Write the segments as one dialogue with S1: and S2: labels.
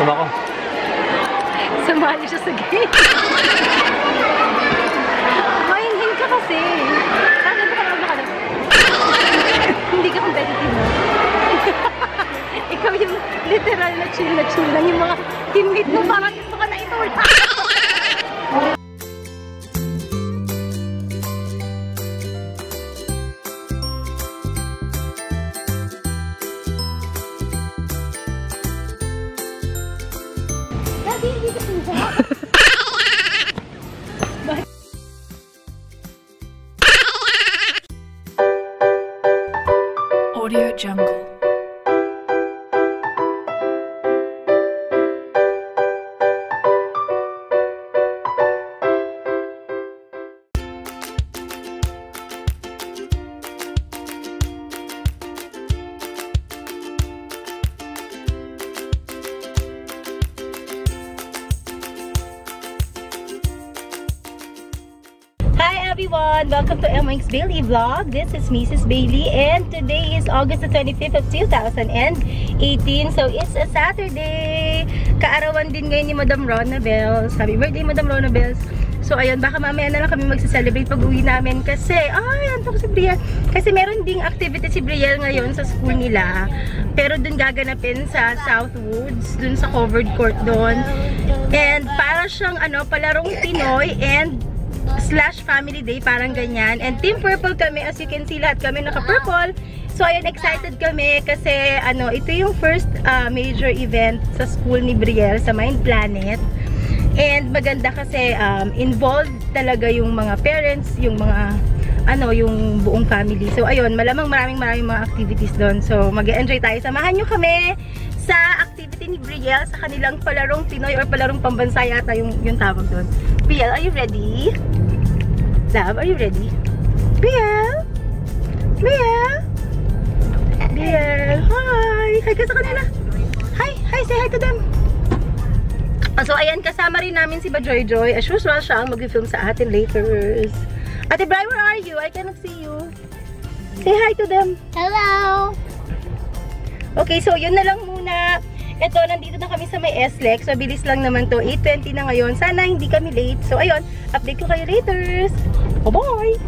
S1: Gutom ako.
S2: Sumali siya sa game. Mahinhin ka kasi. Bakit ka naman hindi ka competitive, no? Ikaw yung literal na chill lang. Yung mga teammate mo parang gusto ka na itulak.
S3: Audio Jungle.
S2: Everyone, welcome to MX Bailey Vlog. This is Mrs. Bailey and today is August the 25th of 2018. So it's a Saturday. Kaarawan din ngayon ni Madam Rona Bells. Happy birthday, Madam Rona Bells. So ayun, baka mamaya na lang kami magsa-celebrate pag-uwi namin kasi antok si Brielle. Kasi meron ding activity si Brielle ngayon sa school nila. Pero dun gaganapin sa Southwoods, dun sa covered court dun. And para siyang palarong Pinoy and / family day, parang ganyan. And Team Purple kami, as you can see, lahat kami naka-purple. So ayun, excited kami kasi ito yung first major event sa school ni Brielle sa Mind Planet. And maganda kasi involved talaga yung mga parents, yung mga yung buong family. So ayun, malamang maraming mga activities doon. So mag-e-enjoy tayo. Samahan nyo kami sa activity ni Brielle sa kanilang palarong Pinoy or palarong pambansa yata yung tawag doon. Brielle, are you ready? Love, are you ready? Brielle? Brielle? Brielle, hi! Hi ka sa kanila. Hi! Hi! Say hi to them! So, ayan, kasama rin namin si Bajoy Joy. As usual, siya ang mag-film sa atin later. Ate Bri, where are you? I cannot see you. Say hi to them.
S4: Hello!
S2: Okay, so yun na lang muna. Ito, nandito na kami sa may SLEX. So, bilis lang naman to. 8:20 na ngayon. Sana hindi kami late. So, ayun. Update ko kayo later. Bye-bye!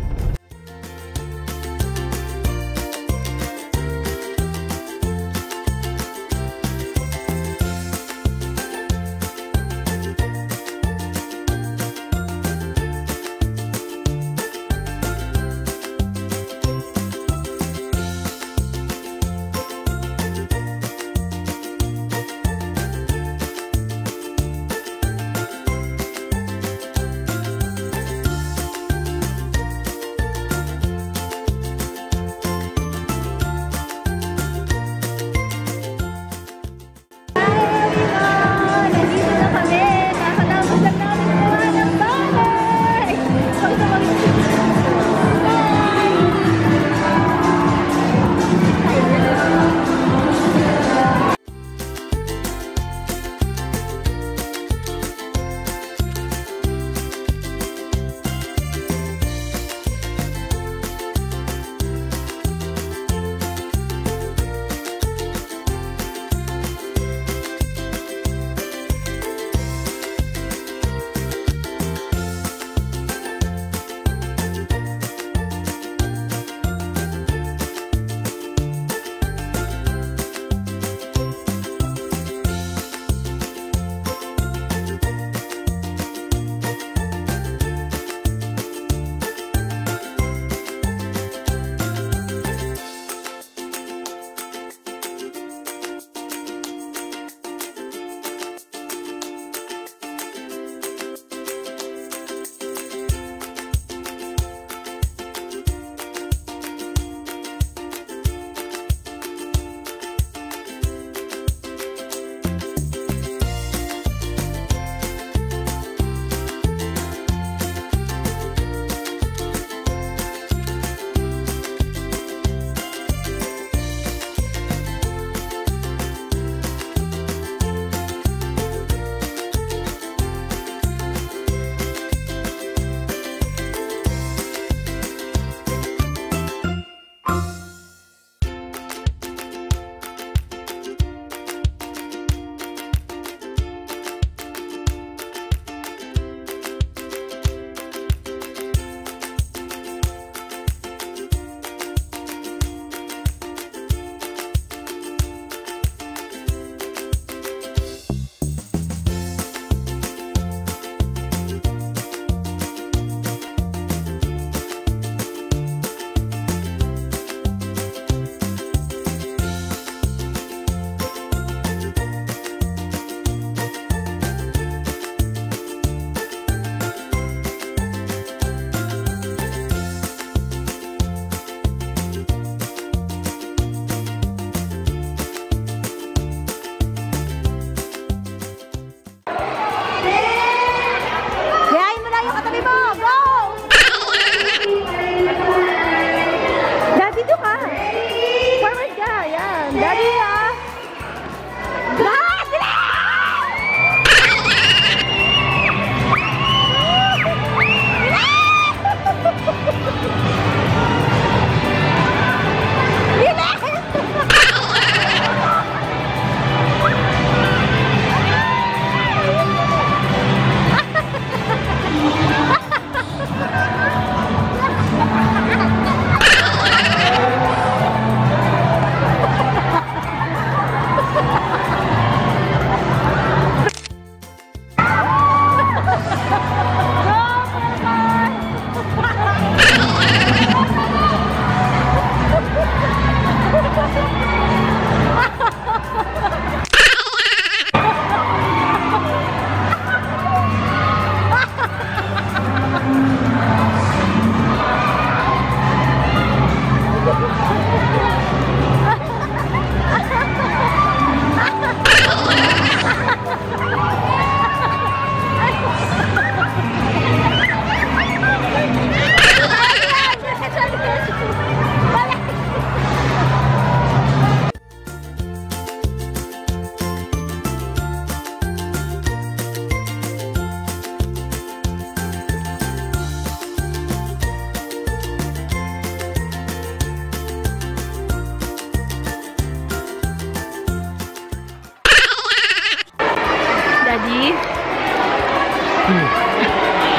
S2: Ready?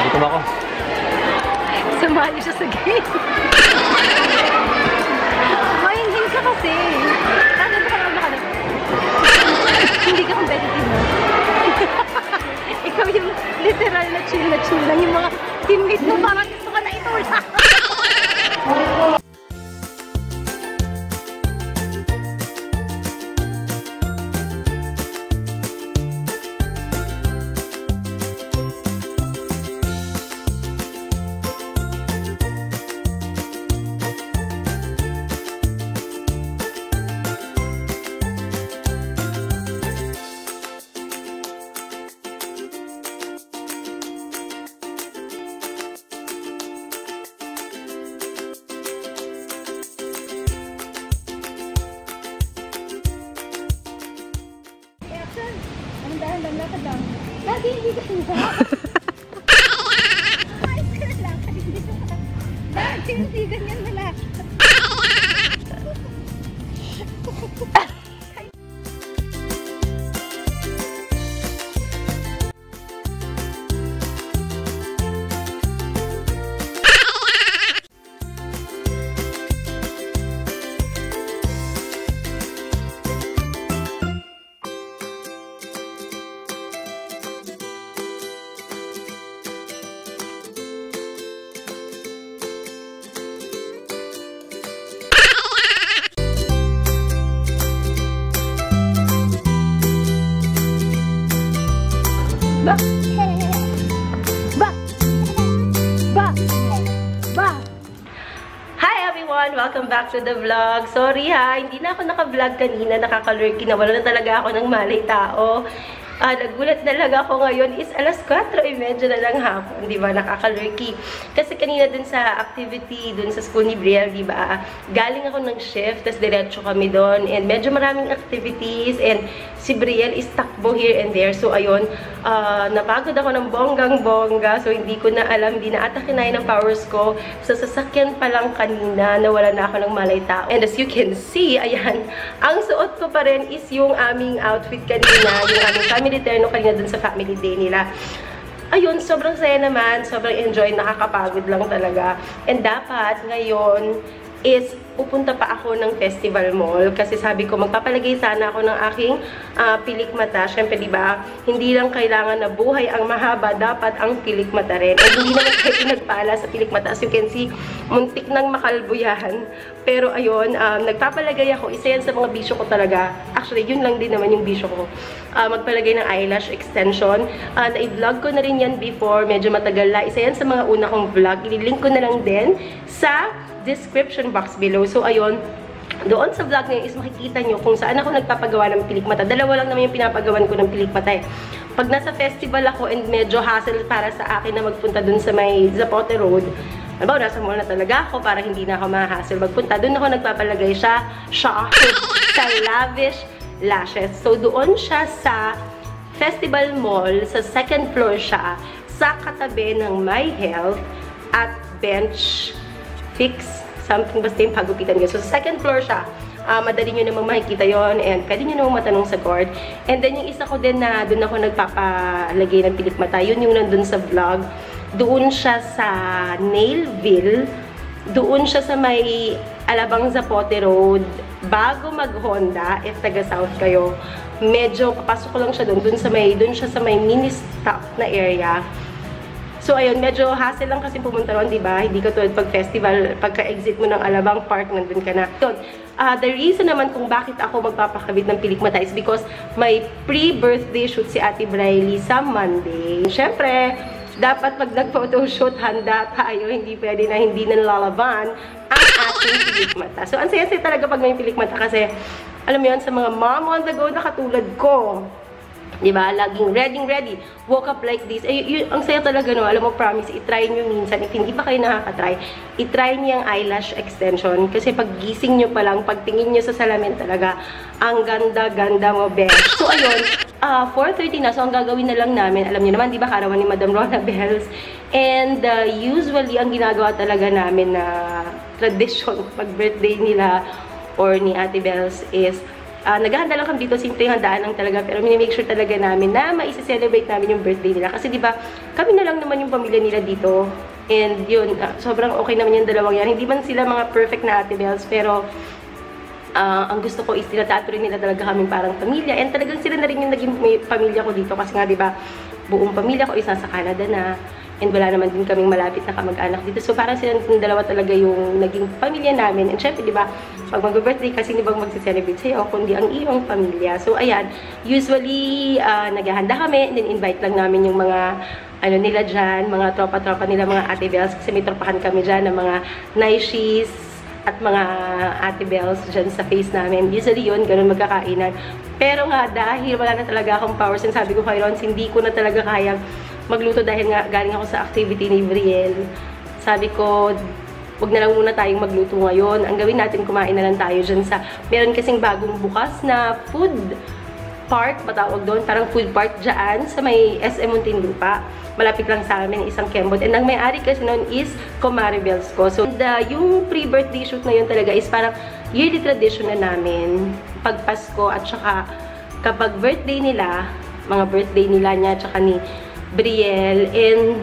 S1: Gutom ako.
S2: Sumali siya sa game. Mahinhin ka kasi. Ano ba ka na? Hindi ka competitive, no? Ikaw yung literal na chill lang. Yung mga teammate mo parang gusto ka na itulak. Lakad lang. Lagi hindi ka lang. Ayos ka na lang. Lagi hindi ganyan na lang. Ba! Ba! Ba! Ba! Hi everyone! Welcome back to the vlog. Sorry ha, hindi na ako naka-vlog kanina. Nakakalurky na. Wala na talaga ako ng malay tao. Nagulat na lang ako ngayon is alas 4:30 na lang hapon, di ba? Nakakalurky. Kasi kanina dun sa activity, dun sa school ni Brielle, di ba? Galing ako ng shift, tas diretso kami dun. And medyo maraming activities. And si Brielle is takbo here and there. So, ayun, napagod ako ng bonggang-bongga. So, hindi ko na alam, hindi na ata kinaya ng powers ko. Sa sasakyan pa lang kanina, nawala na ako ng malay tao. And as you can see, ayan, ang suot ko pa rin is yung aming outfit kanina, yung aming family terno kanina dun sa family day nila. Ayun, sobrang saya naman, sobrang enjoy, nakakapagod lang talaga. And dapat ngayon is pupunta pa ako ng festival mall kasi sabi ko magpapalagay sana ako ng aking pilik mata. Syempre, di ba? Hindi lang kailangan na buhay ang mahaba, dapat ang pilik mata rin. At hindi naman kayo pinagpala sa pilik mata. As you can see, muntik nang makalbo yan. Pero ayun, nagpapalagay ako. Isa yan sa mga bisyo ko talaga. Actually, yun lang din naman yung bisyo ko. Magpalagay ng eyelash extension. Na-vlog ko na rin yan before. Medyo matagal na. Isa yan sa mga una kong vlog. I-link ko na lang din sa description box below. So, ayun, doon sa vlog ngayon is makikita nyo kung saan ako nagpapagawa ng pilik mata. Dalawa lang naman yung pinapagawan ko ng pilik mata eh. Pag nasa festival ako and medyo hassle para sa akin na magpunta dun sa may Zapote Road, alam, nasa mall na talaga ako para hindi na ako ma-hassle magpunta. Doon ako nagpapalagay siya sa Lavish Lashes. So, doon siya sa Festival Mall, sa second floor siya, sa katabi ng My Health at Bench Fix, something basta yung pagupitan niya. So, sa second floor siya. Madali nyo namang makikita yon and pwede nyo namang matanong sa guard. And then, yung isa ko din na doon ako nagpapalagay ng pilik mata, yun yung nandun sa vlog. Doon siya sa Nailville. Doon siya sa may Alabang Zapote Road. Bago mag-Honda, if taga-South kayo, medyo papasok ko lang siya doon. Doon siya sa may mini-stop na area. So, ayun, medyo hassle lang kasi pumunta ron, diba? Hindi ka tulad pag festival, pagka-exit mo ng Alabang Park, nandun ka na. So, the reason naman kung bakit ako magpapakabit ng pilik mata is because may pre-birthday shoot si Ate Briley sa Monday. Siyempre, dapat pag nag-photoshoot, handa tayo. Hindi pwede na hindi nalalaban ang ating pilik mata. So, ang saya-saya talaga pag may pilik mata kasi, alam mo yun, sa mga mom on the go na katulad ko, diba? Laging ready. Woke up like this. Ang saya talaga, no? Alam mo, promise, itry nyo minsan. If hindi pa kayo nakakatry, itry nyo yung eyelash extension. Kasi pag gising nyo pa lang, pagtingin nyo sa salamin talaga, ang ganda-ganda mo, best. So, ayun, 4:30 na. So, ang gagawin na lang namin, alam nyo naman, diba, karawan ni Madam Rona Bells. And, usually, ang ginagawa talaga namin na tradition pag birthday nila or ni Ate Bells is
S1: naghahanda lang kami dito, simple handaan lang talaga, pero minimake sure talaga namin na maisa-celebrate namin yung birthday nila. Kasi diba, kami na lang naman yung pamilya nila dito. And yun, sobrang okay naman yung dalawang yan. Hindi man sila mga perfect na Ate Bells, pero ang gusto ko is tinatato rin nila talaga kaming parang pamilya. And talagang sila na rin yung naging pamilya ko dito. Kasi nga diba, buong pamilya ko is nasa Canada na. And wala naman din kaming malapit na kamag-anak dito. So, parang silang dalawa talaga yung naging pamilya namin. And syempre, di ba, pag mag-birthday, kasi di ba mag-celebrate sa'yo, kundi ang iyong pamilya. So, ayan, usually, naghahanda kami, and then invite lang namin yung mga, ano nila dyan, mga tropa-tropa nila, mga Ate Bells, kasi may tropahan kami dyan, ng mga Naishis, at mga Ate Bells dyan sa face namin. Usually yun, ganun magkakainan. Pero nga, dahil wala na talaga akong powers, and sabi ko kay Ron, hindi ko na talaga kayang magluto dahil nga galing ako sa activity ni Brielle. Sabi ko, wag na lang muna tayong magluto ngayon. Ang gawin natin, kumain na lang tayo dyan sa, meron kasing bagong bukas na food park, matawag doon, parang food park dyan sa may SM Muntinlupa. Malapit lang sa amin, isang kembot. And ang may-ari kasi noon is Kumare Bells ko. So, yung pre-birthday shoot na yun talaga is parang yearly tradition na namin. Pag Pasko at saka kapag birthday nila, mga birthday nila niya at saka ni Brielle, and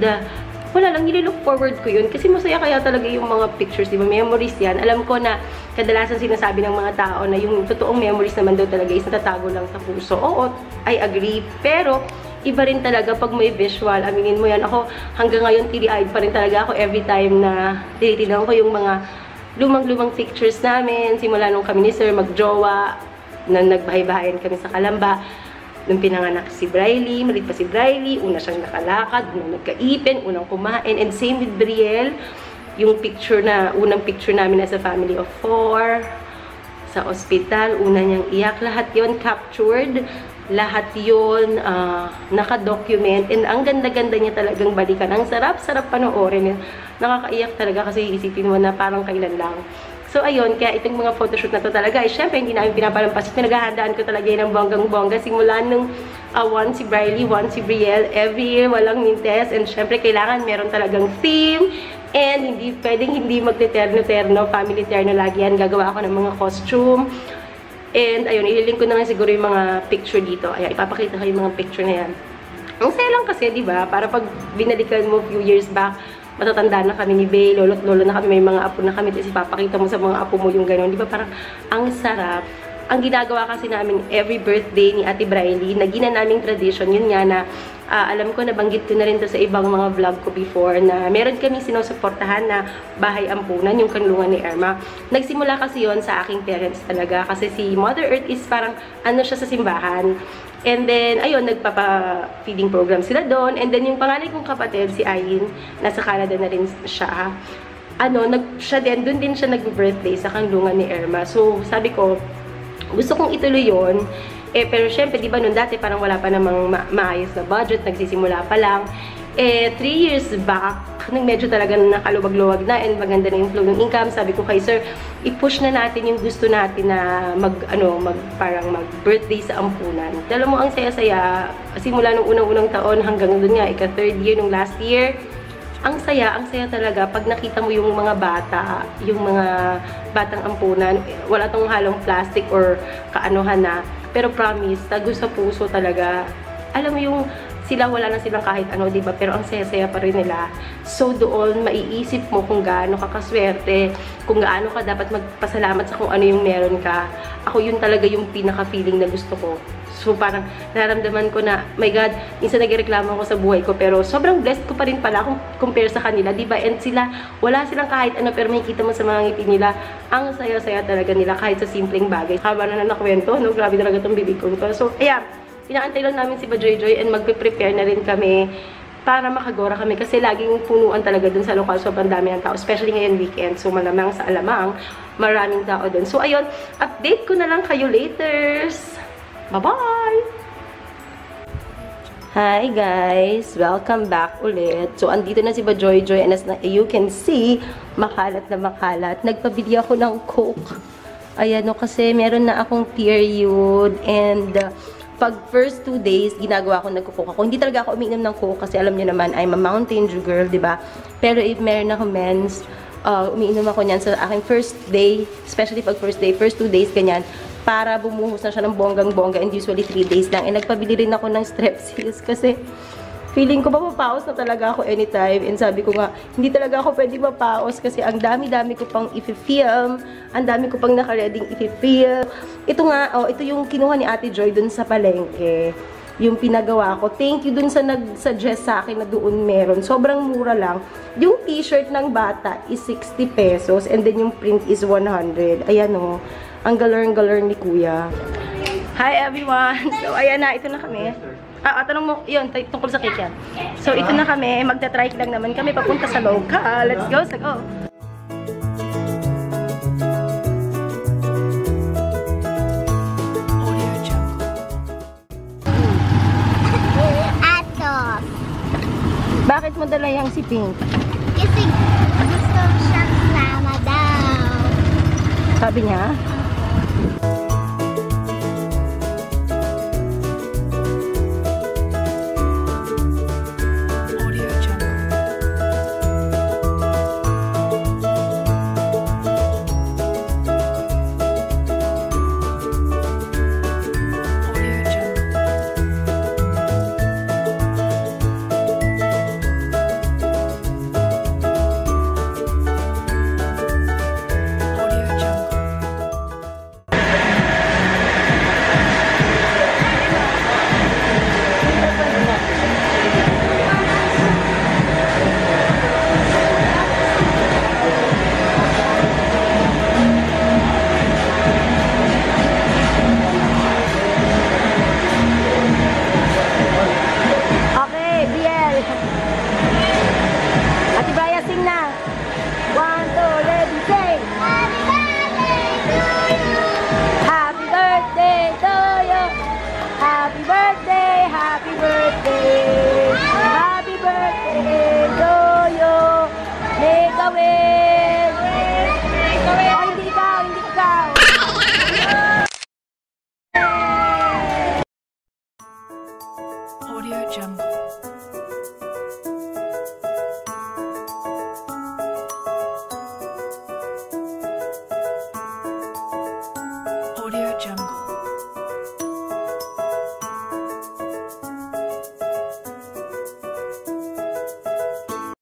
S1: wala lang, nililook forward ko yun kasi masaya kaya talaga yung mga pictures, diba? Memories yan. Alam ko na kadalasan sinasabi ng mga tao na yung totoong memories naman daw talaga is natatago lang sa puso. Oo, I agree. Pero iba rin talaga pag may visual. Aminin mo yan. Ako hanggang ngayon tiri-eyed pa rin talaga ako every time na tinitignan ko yung mga lumang-lumang pictures namin. Simula nung kami ni Sir magjowa, na nagbahay-bahayan kami sa Calamba. Nung pinanganak si Briley, maliit pa si Briley, una siyang nakalakad, unang nagkaipin, unang kumain, and same with Brielle, yung picture na, unang picture namin as a family of 4, sa ospital, una niyang iyak, lahat yon captured, lahat yon naka-document, and ang ganda-ganda niya talagang balikan, ang sarap-sarap panoorin, nakakaiyak talaga kasi isipin mo na parang kailan lang. So, ayun, kaya itong mga photoshoot na to talaga, syempre, hindi namin pinapalampas. Pinaghahandaan ko talaga yun ng bonggang-bongga. Simula nung one si Briley, one si Brielle, every year, walang mintes. And syempre, kailangan meron talagang theme. And hindi pwedeng hindi magte-terno-terno, family terno lagi yan. Gagawa ako ng mga costume. And, ayun, ililink ko na lang siguro yung mga picture dito. Ayan, ipapakita ko yung mga picture na yan. Ang saya lang kasi, di ba? Para pag binalikan mo few years back, matatanda na kami ni Bay, lolo't lolo na kami, may mga apo na kami, tapos ipapakita mo sa mga apo mo yung gano'n. Di ba parang ang sarap. Ang ginagawa kasi namin every birthday ni Ate Briley, naging na naming tradition, yun nga na, alam ko, nabanggit ko na rin to sa ibang mga vlog ko before, na meron kami sinusuportahan na bahay ampunan, yung kanlungan ni Irma. Nagsimula kasi yon sa aking parents talaga, kasi si Mother Earth is parang, ano siya sa simbahan. And then, ayun, nagpapa-feeding program sila doon. And then, yung panganay kong kapatid, si Ayin, nasa Canada na rin siya. Siya din, doon din siya nag-birthday sa kanlungan ni Irma. So, sabi ko, gusto kong ituloy yun. Pero syempre, di ba, noon dati parang wala pa namang maayos na budget, nagsisimula pa lang. 3 years back, nang medyo talaga nakaluwag-luwag na and maganda na yung flow ng income, sabi ko kay Sir, i-push na natin yung gusto natin na parang mag-birthday sa ampunan. Alam mo, ang saya-saya, simula nung unang-unang taon hanggang doon nga, ika-3rd year nung last year, ang saya talaga pag nakita mo yung mga bata, yung mga batang ampunan, wala tong halong plastic or kaanuhan na, pero promise, tago sa puso talaga. Alam mo yung sila, wala na silang kahit ano, diba? Pero ang saya-saya pa rin nila. So, doon, maiisip mo kung gaano ka kaswerte, kung gaano ka dapat magpasalamat sa kung ano yung meron ka. Ako, yun talaga yung pinaka-feeling na gusto ko. So, parang nararamdaman ko na, my God, minsan nagreklamo ako sa buhay ko, pero sobrang blessed ko pa rin pala kung compare sa kanila, diba? And sila, wala silang kahit ano, pero makikita mo sa mga ngiti nila, ang saya-saya talaga nila kahit sa simpleng bagay. Haba na nakwento, no? Grabe talaga itong bibig ko. So, ayan. Inaantay lang namin si Bajoy and magpe-prepare na rin kami para makagora kami kasi laging punuan talaga dun sa lokal. Sobrang dami ng tao, especially ngayon weekend. So, malamang sa alamang, maraming tao dun. So, ayun, update ko na lang kayo later. Bye-bye! Hi guys! Welcome back ulit. So, andito na si Bajoy and as you can see, makalat na makalat. Nagpabili ako ng Coke. Ayan, no, kasi meron na akong period and pag first 2 days, ginagawa ko, nagko-coke ako. Hindi talaga ako umiinom ng coke kasi alam niyo naman, I'm a Mountain Dew girl, diba? Pero if meron ako mens, umiinom ako niyan sa aking first day, especially pag first day, first 2 days, ganyan, para bumuhos na siya ng bonggang-bongga, and usually 3 days lang. And nagpabili rin ako ng Strepsils kasi feeling ko mapapaos na talaga ako anytime. And sabi ko nga, hindi talaga ako pwede mapaos kasi ang dami-dami ko pang i-film, ang dami ko pang nakareding i-film. Ito nga, ito yung kinuha ni Ate Joy dun sa palengke. Yung pinagawa ko. Thank you dun sa nag-suggest sa akin na doon meron. Sobrang mura lang. Yung t-shirt ng bata is 60 pesos and then yung print is 100. Ayan o. Ang galer-galer ni Kuya. Hi everyone! So, ayan na. Ito na kami. Tanong mo, yun, tungkol sa cake yan. So, ito na kami. Magta-trike lang naman kami papunta sa local. Let's go, let's go!
S3: Audio Jungle.
S2: Atos.
S1: Bakit mo dala yung si Pink?
S2: Kasi gusto siyang sama daw.
S1: Sabi niya?
S3: Audio Jungle. Audio Jungle. Audio Jungle.
S1: Okay, BL. Ate Baya, sing na. 1, 2, ready, sing. Happy birthday to you. Happy birthday, happy birthday. Happy birthday to you. Make a wish. Oh, hindi ikaw, hindi ikaw.
S3: Audio Jungle.